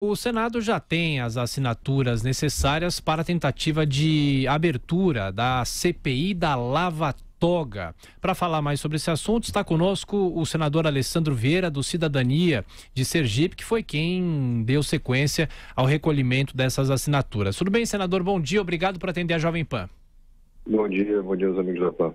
O Senado já tem as assinaturas necessárias para a tentativa de abertura da CPI da Lava Toga. Para falar mais sobre esse assunto, está conosco o senador Alessandro Vieira, do Cidadania de Sergipe, que foi quem deu sequência ao recolhimento dessas assinaturas. Tudo bem, senador? Bom dia, obrigado por atender a Jovem Pan. Bom dia aos amigos da PAN.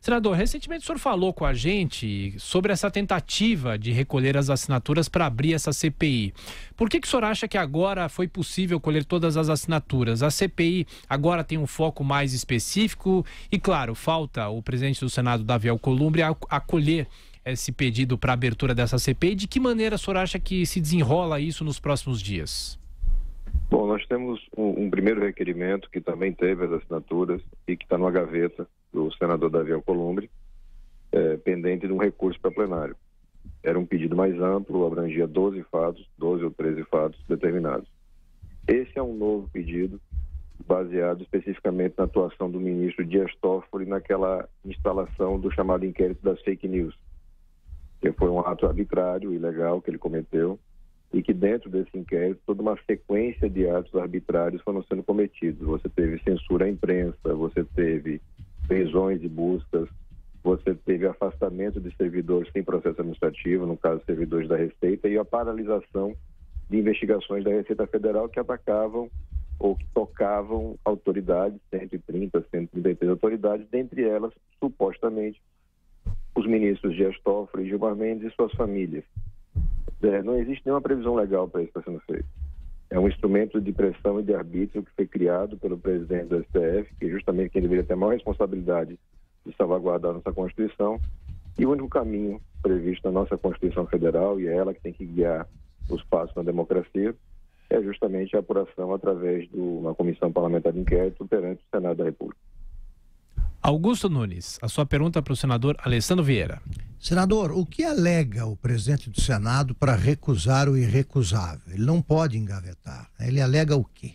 Senador, recentemente o senhor falou com a gente sobre essa tentativa de recolher as assinaturas para abrir essa CPI. Por que o senhor acha que agora foi possível colher todas as assinaturas? A CPI agora tem um foco mais específico e, claro, falta o presidente do Senado, Davi Alcolumbre, acolher esse pedido para abertura dessa CPI. De que maneira o senhor acha que se desenrola isso nos próximos dias? Bom, nós temos um primeiro requerimento que também teve as assinaturas e que está numa gaveta do senador Davi Alcolumbre, pendente de um recurso para plenário. Era um pedido mais amplo, abrangia 12 fatos, 12 ou 13 fatos determinados. Esse é um novo pedido, baseado especificamente na atuação do ministro Dias Toffoli naquela instalação do chamado inquérito das fake news, que foi um ato arbitrário, ilegal, que ele cometeu, e que dentro desse inquérito toda uma sequência de atos arbitrários foram sendo cometidos. Você teve censura à imprensa, você teve prisões e buscas, você teve afastamento de servidores sem processo administrativo, no caso servidores da Receita, e a paralisação de investigações da Receita Federal que atacavam ou que tocavam autoridades, 130, 133 autoridades, dentre elas, supostamente, os ministros Dias Toffoli, Gilmar Mendes e suas famílias. Não existe nenhuma previsão legal para isso que está sendo feito. É um instrumento de pressão e de arbítrio que foi criado pelo presidente do STF, que é justamente quem deveria ter a maior responsabilidade de salvaguardar a nossa Constituição, e o único caminho previsto na nossa Constituição Federal, e é ela que tem que guiar os passos na democracia, é justamente a apuração através de uma comissão parlamentar de inquérito perante o Senado da República. Augusto Nunes, a sua pergunta para o senador Alessandro Vieira. Senador, o que alega o presidente do Senado para recusar o irrecusável? Ele não pode engavetar. Ele alega o quê?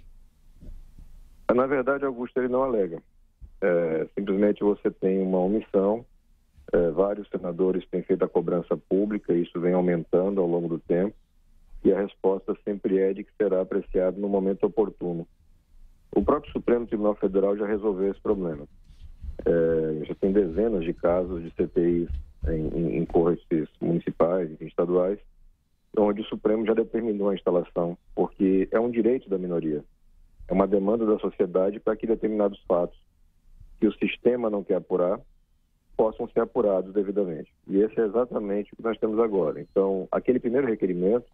Na verdade, Augusto, ele não alega. Simplesmente você tem uma omissão. Vários senadores têm feito a cobrança pública, e isso vem aumentando ao longo do tempo, e a resposta sempre é de que será apreciado no momento oportuno. O próprio Supremo Tribunal Federal já resolveu esse problema. Já tem dezenas de casos de CPIs em cortes municipais e estaduais, onde o Supremo já determinou a instalação, porque é um direito da minoria, é uma demanda da sociedade para que determinados fatos que o sistema não quer apurar possam ser apurados devidamente. E esse é exatamente o que nós temos agora. Então, aquele primeiro requerimento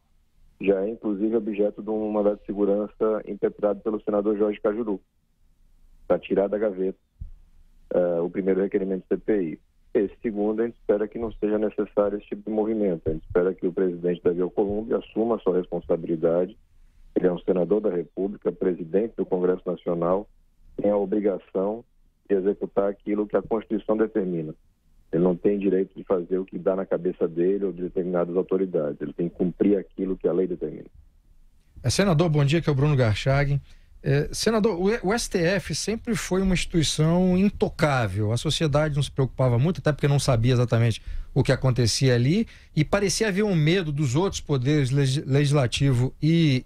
já é, inclusive, objeto de um mandado de segurança impetrado pelo senador Jorge Cajuru, para tirar da gaveta o primeiro requerimento de CPI. Esse segundo, a gente espera que não seja necessário esse tipo de movimento. A gente espera que o presidente Davi Alcolumbre assuma a sua responsabilidade. Ele é um senador da República, presidente do Congresso Nacional, tem a obrigação de executar aquilo que a Constituição determina. Ele não tem direito de fazer o que dá na cabeça dele ou de determinadas autoridades. Ele tem que cumprir aquilo que a lei determina. Senador, bom dia, que é o Bruno Garchag. Senador, o STF sempre foi uma instituição intocável. A sociedade não se preocupava muito, até porque não sabia exatamente o que acontecia ali, e parecia haver um medo dos outros poderes legislativo e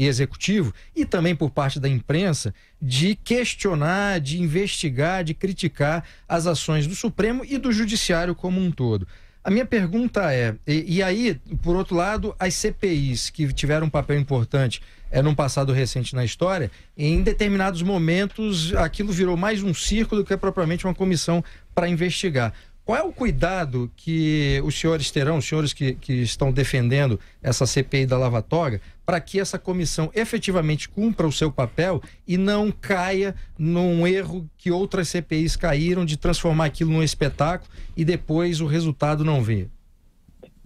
executivo, e também por parte da imprensa, de questionar, de investigar, de criticar as ações do Supremo e do Judiciário como um todo. A minha pergunta é, e aí, por outro lado, as CPIs que tiveram um papel importante num passado recente na história, em determinados momentos aquilo virou mais um circo do que propriamente uma comissão para investigar. Qual é o cuidado que os senhores terão, os senhores que estão defendendo essa CPI da Lava Toga, para que essa comissão efetivamente cumpra o seu papel e não caia num erro que outras CPIs caíram, de transformar aquilo num espetáculo e depois o resultado não vir?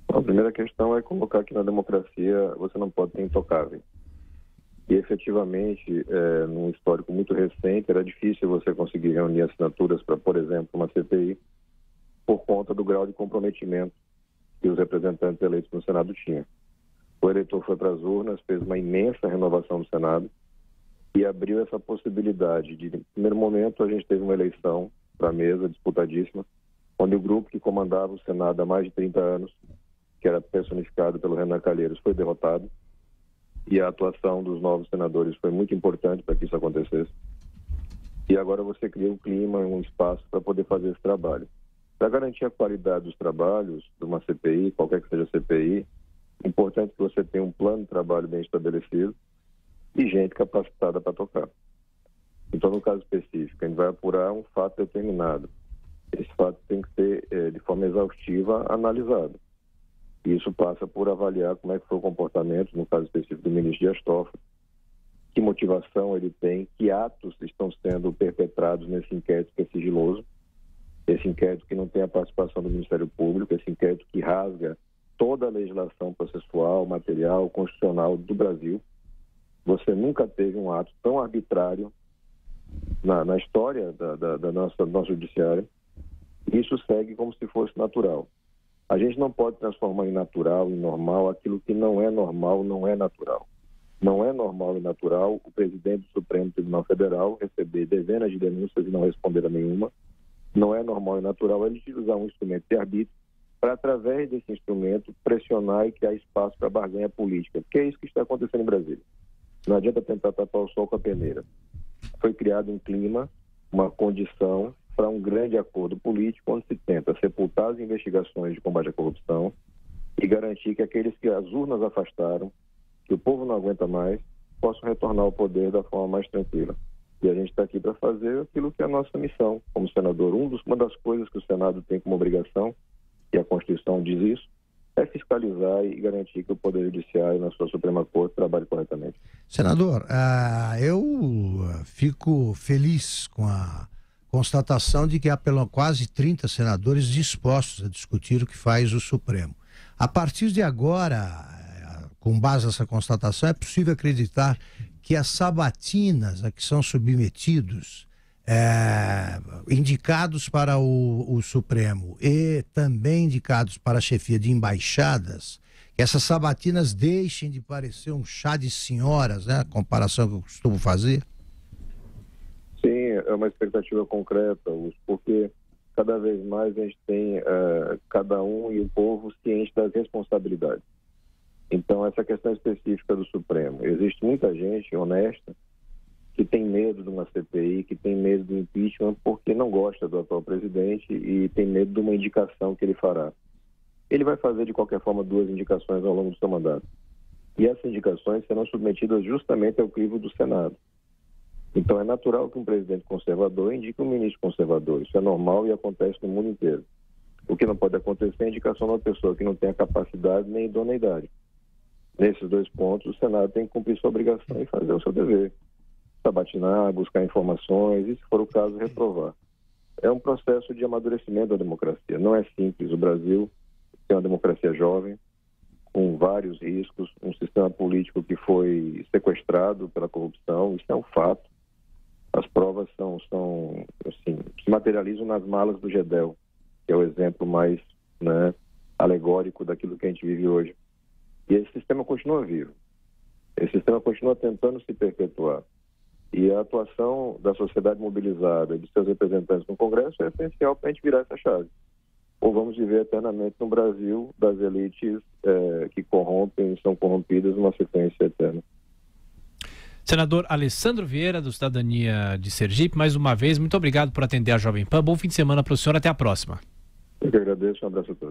A primeira questão é colocar que na democracia você não pode ter intocável. E efetivamente, num histórico muito recente, era difícil você conseguir reunir assinaturas para, por exemplo, uma CPI, por conta do grau de comprometimento que os representantes eleitos no Senado tinham. O eleitor foi para as urnas, fez uma imensa renovação do Senado e abriu essa possibilidade de, no primeiro momento, a gente teve uma eleição para a mesa disputadíssima, onde o grupo que comandava o Senado há mais de 30 anos, que era personificado pelo Renan Calheiros, foi derrotado. e a atuação dos novos senadores foi muito importante para que isso acontecesse. E agora você cria um clima, um espaço para poder fazer esse trabalho. Para garantir a qualidade dos trabalhos de uma CPI, qualquer que seja a CPI, é importante que você tenha um plano de trabalho bem estabelecido e gente capacitada para tocar. Então, no caso específico, a gente vai apurar um fato determinado. Esse fato tem que ser, de forma exaustiva, analisado. E isso passa por avaliar como é que foi o comportamento, no caso específico do ministro Dias Toffoli, que motivação ele tem, que atos estão sendo perpetrados nesse inquérito que é sigiloso, esse inquérito que não tem a participação do Ministério Público, esse inquérito que rasga toda a legislação processual, material, constitucional do Brasil. Você nunca teve um ato tão arbitrário na história do nosso judiciário. Isso segue como se fosse natural. A gente não pode transformar em natural, em normal, aquilo que não é normal, não é natural. Não é normal e natural o presidente do Supremo Tribunal Federal receber dezenas de denúncias e não responder a nenhuma. Não é normal e natural ele utilizar um instrumento de arbítrio para, através desse instrumento, pressionar e criar espaço para barganha política, porque é isso que está acontecendo em Brasília. Não adianta tentar tapar o sol com a peneira. Foi criado um clima, uma condição para um grande acordo político onde se tenta sepultar as investigações de combate à corrupção e garantir que aqueles que as urnas afastaram, que o povo não aguenta mais, possam retornar ao poder da forma mais tranquila. E a gente está aqui para fazer aquilo que é a nossa missão como senador. Uma das coisas que o Senado tem como obrigação, e a Constituição diz isso, é fiscalizar e garantir que o Poder Judiciário, na sua Suprema Corte, trabalhe corretamente. Senador, eu fico feliz com a constatação de que há quase 30 senadores dispostos a discutir o que faz o Supremo. A partir de agora, com base nessa constatação, é possível acreditar que as sabatinas a que são submetidos indicados para o Supremo e também indicados para a chefia de embaixadas, que essas sabatinas deixem de parecer um chá de senhoras, né? A comparação que eu costumo fazer. Sim, é uma expectativa concreta, porque cada vez mais a gente tem cada um e o povo ciente das responsabilidades. Então, essa questão específica do Supremo, existe muita gente honesta que tem medo de uma CPI, que tem medo do impeachment porque não gosta do atual presidente e tem medo de uma indicação que ele fará. Ele vai fazer, de qualquer forma, 2 indicações ao longo do seu mandato. E essas indicações serão submetidas justamente ao crivo do Senado. Então, é natural que um presidente conservador indique um ministro conservador. Isso é normal e acontece no mundo inteiro. O que não pode acontecer é a indicação de uma pessoa que não tem a capacidade nem idoneidade. Nesses 2 pontos, o Senado tem que cumprir sua obrigação e fazer o seu dever. Sabatinar, buscar informações e, se for o caso, reprovar. É um processo de amadurecimento da democracia. Não é simples. O Brasil tem uma democracia jovem, com vários riscos, um sistema político que foi sequestrado pela corrupção. Isso é um fato. As provas se materializam nas malas do Gedel, que é o exemplo mais alegórico daquilo que a gente vive hoje. E esse sistema continua vivo. Esse sistema continua tentando se perpetuar. E a atuação da sociedade mobilizada e de seus representantes no Congresso é essencial para a gente virar essa chave. Ou vamos viver eternamente no Brasil das elites que corrompem e são corrompidas numa sequência eterna. Senador Alessandro Vieira, do Cidadania de Sergipe, mais uma vez, muito obrigado por atender a Jovem Pan. Bom fim de semana para o senhor, até a próxima. Eu que agradeço, um abraço a todos.